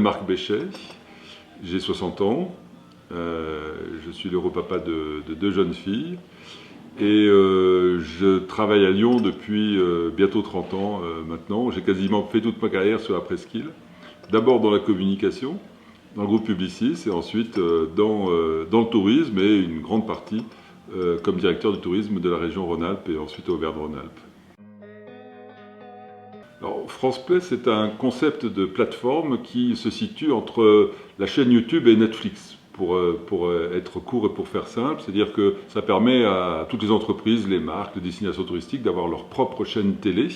Marc Béchet, j'ai 60 ans, je suis l'heureux papa de 2 jeunes filles et je travaille à Lyon depuis bientôt 30 ans maintenant. J'ai quasiment fait toute ma carrière sur la presqu'île, d'abord dans la communication, dans le groupe Publicis et ensuite dans le tourisme et une grande partie comme directeur du tourisme de la région Rhône-Alpes et ensuite Auvergne-Rhône-Alpes. Alors, France Play, c'est un concept de plateforme qui se situe entre la chaîne YouTube et Netflix, pour être court et pour faire simple. C'est-à-dire que ça permet à toutes les entreprises, les marques, les destinations touristiques d'avoir leur propre chaîne télé,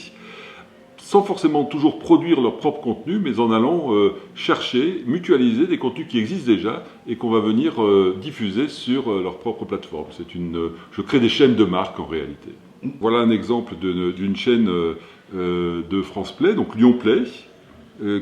sans forcément toujours produire leur propre contenu, mais en allant chercher, mutualiser des contenus qui existent déjà et qu'on va venir diffuser sur leur propre plateforme. Je crée des chaînes de marques en réalité. Voilà un exemple d'une chaîne de France Play, donc Lyon Play,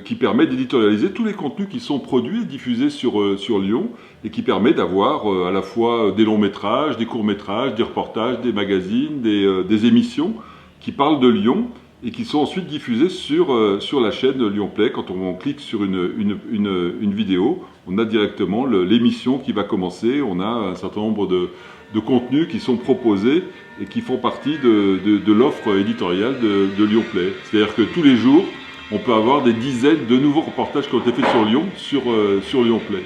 qui permet d'éditorialiser tous les contenus qui sont produits et diffusés sur Lyon et qui permet d'avoir à la fois des longs métrages, des courts métrages, des reportages, des magazines, des émissions qui parlent de Lyon et qui sont ensuite diffusées sur la chaîne Lyon Play. Quand on clique sur une vidéo, on a directement l'émission qui va commencer, on a un certain nombre de contenus qui sont proposés et qui font partie de l'offre éditoriale de Lyon Play. C'est-à-dire que tous les jours, on peut avoir des dizaines de nouveaux reportages qui ont été faits sur Lyon, sur Lyon Play.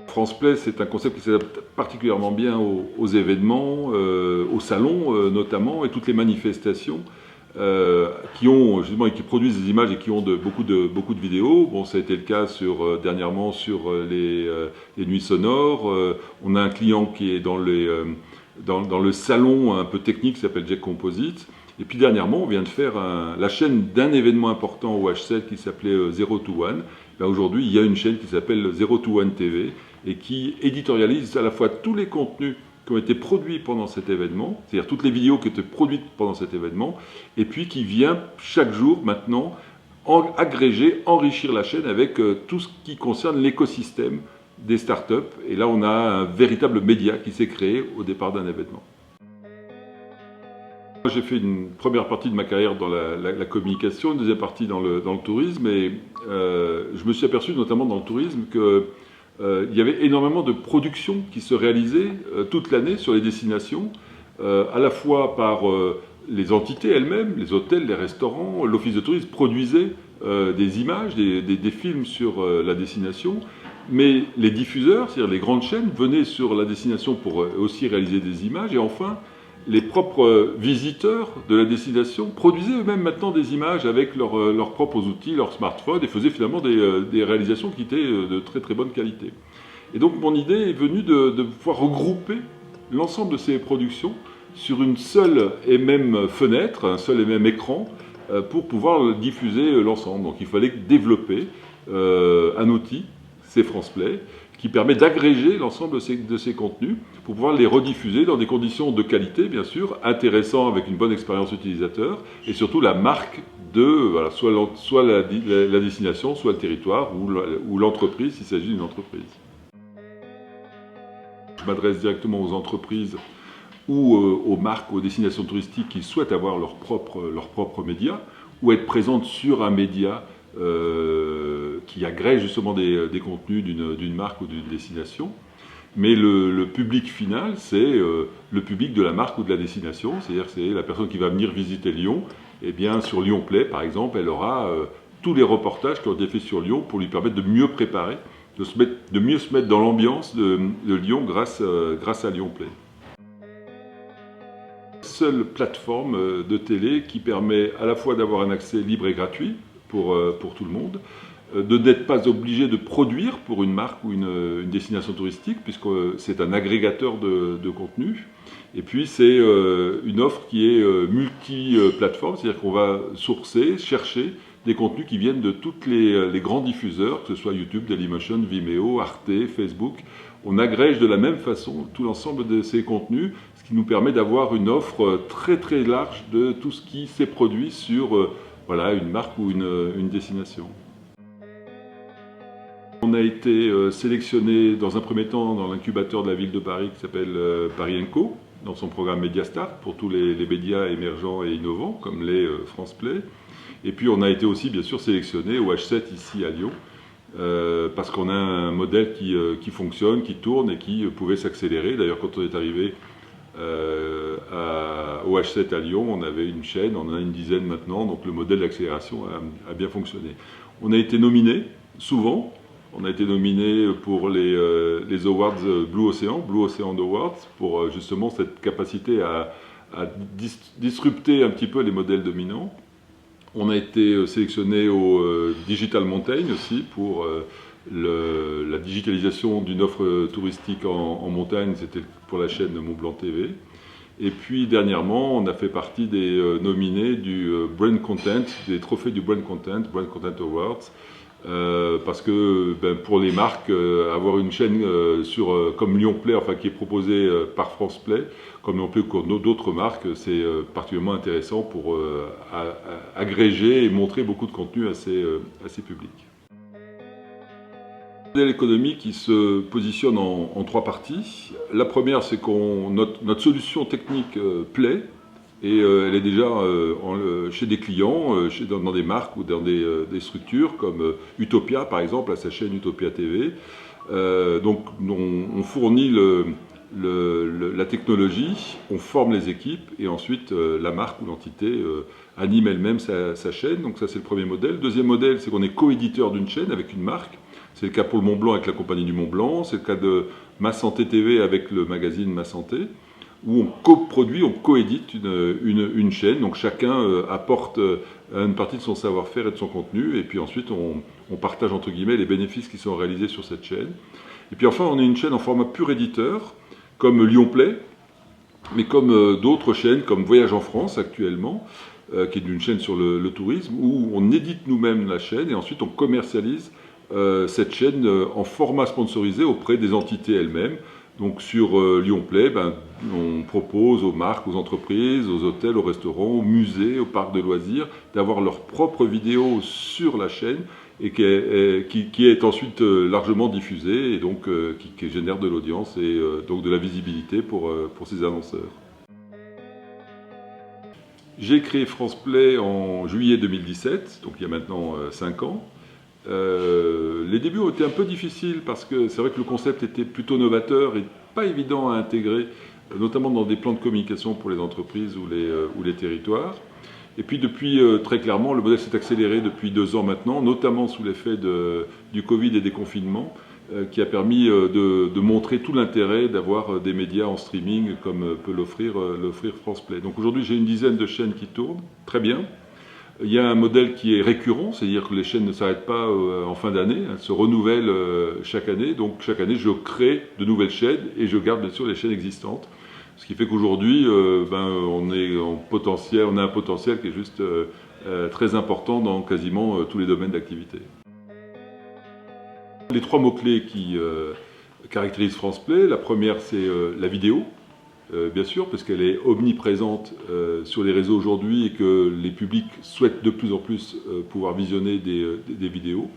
France Play, c'est un concept qui s'adapte particulièrement bien aux événements, aux salons notamment, et toutes les manifestations qui produisent des images et qui ont beaucoup de vidéos. Bon, ça a été le cas dernièrement sur les nuits sonores. On a un client qui est dans le salon un peu technique qui s'appelle Jack Composite. Et puis dernièrement, on vient de faire la chaîne d'un événement important au H7 qui s'appelait 0 to 1. Aujourd'hui, il y a une chaîne qui s'appelle 0 to 1 TV et qui éditorialise à la fois tous les contenus qui ont été produits pendant cet événement, c'est-à-dire toutes les vidéos qui ont été produites pendant cet événement, et puis qui vient chaque jour maintenant agréger, enrichir la chaîne avec tout ce qui concerne l'écosystème des startups. Et là, on a un véritable média qui s'est créé au départ d'un événement. J'ai fait une première partie de ma carrière dans la communication, une deuxième partie dans le tourisme, et je me suis aperçu notamment dans le tourisme qu'il y avait énormément de productions qui se réalisaient toute l'année sur les destinations, à la fois par les entités elles-mêmes, les hôtels, les restaurants, l'office de tourisme produisait des images, des films sur la destination, mais les diffuseurs, c'est-à-dire les grandes chaînes, venaient sur la destination pour aussi réaliser des images, et enfin, les propres visiteurs de la destination produisaient eux-mêmes maintenant des images avec leurs propres outils, leurs smartphones, et faisaient finalement des réalisations qui étaient de très très bonne qualité. Et donc mon idée est venue de pouvoir regrouper l'ensemble de ces productions sur une seule et même fenêtre, un seul et même écran, pour pouvoir diffuser l'ensemble. Donc il fallait développer un outil, c'est France Play, qui permet d'agréger l'ensemble de ces contenus pour pouvoir les rediffuser dans des conditions de qualité, bien sûr, intéressant avec une bonne expérience utilisateur, et surtout la marque soit la destination, soit le territoire, ou l'entreprise, s'il s'agit d'une entreprise. Je m'adresse directement aux entreprises ou aux marques, aux destinations touristiques qui souhaitent avoir leur propre média, ou être présentes sur un média qui agrège justement des contenus d'une marque ou d'une destination. Mais le public final, c'est le public de la marque ou de la destination, c'est-à-dire que c'est la personne qui va venir visiter Lyon. Et bien sur Lyon Play, par exemple, elle aura tous les reportages qui ont été faits sur Lyon pour lui permettre de mieux préparer, de mieux se mettre dans l'ambiance de Lyon grâce à Lyon Play. Seule plateforme de télé qui permet à la fois d'avoir un accès libre et gratuit pour tout le monde, de n'être pas obligé de produire pour une marque ou une destination touristique, puisque c'est un agrégateur de contenu. Et puis c'est une offre qui est multi-plateforme, c'est-à-dire qu'on va chercher des contenus qui viennent de tous les grands diffuseurs, que ce soit YouTube, Dailymotion, Vimeo, Arte, Facebook. On agrège de la même façon tout l'ensemble de ces contenus, ce qui nous permet d'avoir une offre très très large de tout ce qui s'est produit sur une marque ou une destination. On a été sélectionné dans un premier temps dans l'incubateur de la ville de Paris qui s'appelle Paris & Co, dans son programme Mediastart pour tous les médias émergents et innovants, comme l'est France Play. Et puis on a été aussi bien sûr sélectionné au H7 ici à Lyon, parce qu'on a un modèle qui fonctionne, qui tourne et qui pouvait s'accélérer. D'ailleurs, quand on est arrivé au H7 à Lyon, on avait une chaîne, on en a une dizaine maintenant, donc le modèle d'accélération a bien fonctionné. On a été nominé, souvent. On a été nominé pour les Awards Blue Ocean Awards, pour justement cette capacité à disrupter un petit peu les modèles dominants. On a été sélectionné au Digital Mountain aussi pour la digitalisation d'une offre touristique en montagne, c'était pour la chaîne Mont Blanc TV. Et puis dernièrement, on a fait partie des nominés du Brand Content, des trophées du Brand Content Awards, parce que pour les marques, avoir une chaîne comme Lyon Play, enfin qui est proposée par France Play, comme non plus que d'autres marques, c'est particulièrement intéressant pour agréger et montrer beaucoup de contenu à ces publics. Un modèle économique qui se positionne en trois parties. La première, c'est que notre solution technique plaît, et elle est déjà chez des clients, dans des marques ou dans des structures comme Utopia par exemple, à sa chaîne Utopia TV. Donc on fournit la technologie, on forme les équipes et ensuite la marque ou l'entité anime elle-même sa chaîne. Donc ça c'est le premier modèle. Deuxième modèle, c'est qu'on est co-éditeur d'une chaîne avec une marque. C'est le cas pour le Mont Blanc avec la compagnie du Mont Blanc, c'est le cas de Ma Santé TV avec le magazine Ma Santé, où on coproduit, on coédite une chaîne. Donc chacun apporte une partie de son savoir-faire et de son contenu, et puis ensuite on partage entre guillemets les bénéfices qui sont réalisés sur cette chaîne. Et puis enfin on est une chaîne en format pur éditeur, comme Lyon Play, mais comme d'autres chaînes, comme Voyage en France actuellement, qui est une chaîne sur le tourisme, où on édite nous-mêmes la chaîne et ensuite on commercialise cette chaîne en format sponsorisé auprès des entités elles-mêmes. Donc sur Lyon Play, on propose aux marques, aux entreprises, aux hôtels, aux restaurants, aux musées, aux parcs de loisirs, d'avoir leurs propres vidéos sur la chaîne et qui est ensuite largement diffusée et donc qui génère de l'audience et donc de la visibilité pour ces annonceurs. J'ai créé France Play en juillet 2017, donc il y a maintenant 5 ans. Les débuts ont été un peu difficiles parce que c'est vrai que le concept était plutôt novateur et pas évident à intégrer, notamment dans des plans de communication pour les entreprises ou les territoires. Et puis depuis, très clairement, le modèle s'est accéléré depuis 2 ans maintenant, notamment sous l'effet du Covid et des confinements, qui a permis de montrer tout l'intérêt d'avoir des médias en streaming comme peut l'offrir France Play. Donc aujourd'hui, j'ai une dizaine de chaînes qui tournent, très bien. Il y a un modèle qui est récurrent, c'est-à-dire que les chaînes ne s'arrêtent pas en fin d'année, elles se renouvellent chaque année. Donc chaque année, je crée de nouvelles chaînes et je garde bien sûr les chaînes existantes. Ce qui fait qu'aujourd'hui, on a un potentiel qui est juste très important dans quasiment tous les domaines d'activité. Les 3 mots-clés qui caractérisent France Play, la première c'est la vidéo. Bien sûr, parce qu'elle est omniprésente sur les réseaux aujourd'hui et que les publics souhaitent de plus en plus pouvoir visionner des vidéos.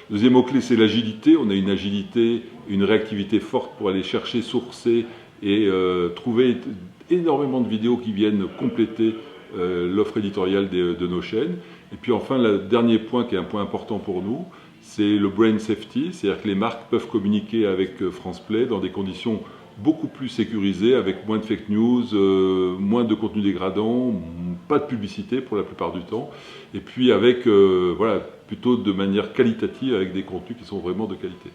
Le deuxième mot-clé, c'est l'agilité. On a une agilité, une réactivité forte pour aller chercher, sourcer et trouver énormément de vidéos qui viennent compléter l'offre éditoriale de nos chaînes. Et puis enfin, le dernier point qui est un point important pour nous, c'est le brand safety, c'est-à-dire que les marques peuvent communiquer avec France Play dans des conditions beaucoup plus sécurisé, avec moins de fake news, moins de contenu dégradant, pas de publicité pour la plupart du temps, et puis avec, plutôt de manière qualitative, avec des contenus qui sont vraiment de qualité.